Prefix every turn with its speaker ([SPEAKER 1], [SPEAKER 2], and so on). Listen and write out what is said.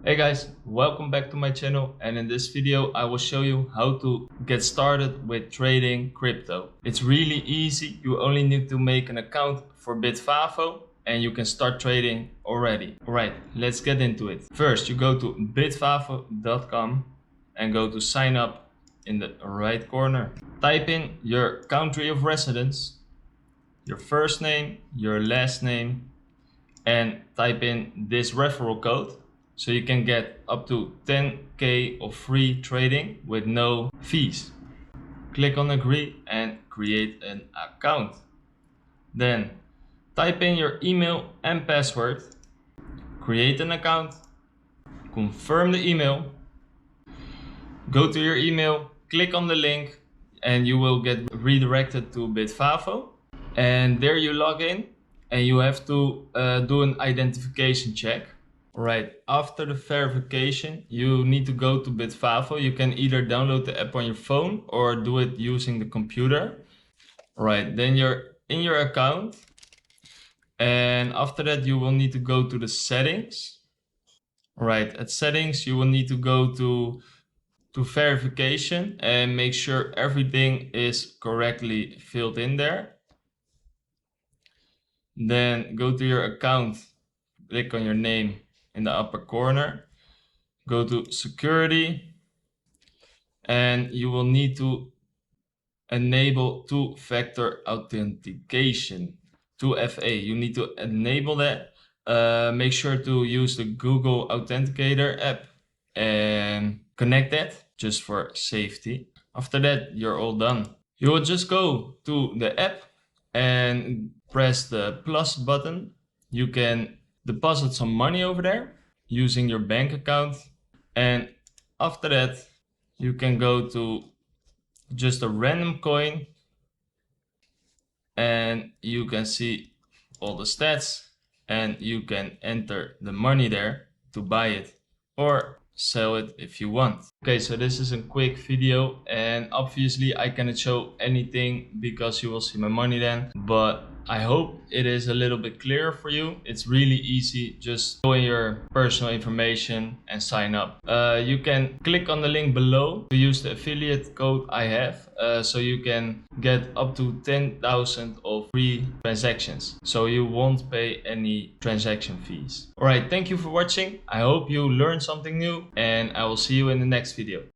[SPEAKER 1] Hey guys, welcome back to my channel, and in this video I will show you how to get started with trading crypto. It's really easy. You only need to make an account for Bitvavo and you can start trading already. Alright, let's get into it. First, you go to bitvavo.com and go to sign up in the right corner. Type in your country of residence, your first name, your last name, and type in this referral code so you can get up to 10k of free trading with no fees. Click on agree and create an account. Then type in your email and password, create an account, confirm the email, go to your email, click on the link, and you will get redirected to Bitvavo. And there you log in and you have to do an identification check. Right, after the verification, you need to go to Bitvavo. You can either download the app on your phone or do it using the computer. Right, then you're in your account. And after that, you will need to go to the settings. Right, at settings, you will need to go to verification and make sure everything is correctly filled in there. Then go to your account, click on your name in the upper corner, go to security, and you will need to enable two-factor authentication, 2FA. You need to enable that. Make sure to use the Google Authenticator app and connect that just for safety. After that, you're all done. You will just go to the app and press the plus button. You can deposit some money over there using your bank account, and after that you can go to just a random coin and you can see all the stats and you can enter the money there to buy it or sell it if you want. Okay, so this is a quick video and obviously I cannot show anything because you will see my money then, but I hope it is a little bit clearer for you. It's really easy. Just go in your personal information and sign up. You can click on the link below to use the affiliate code I have, so you can get up to 10,000 of free transactions. So you won't pay any transaction fees. Alright, thank you for watching. I hope you learned something new and I will see you in the next video.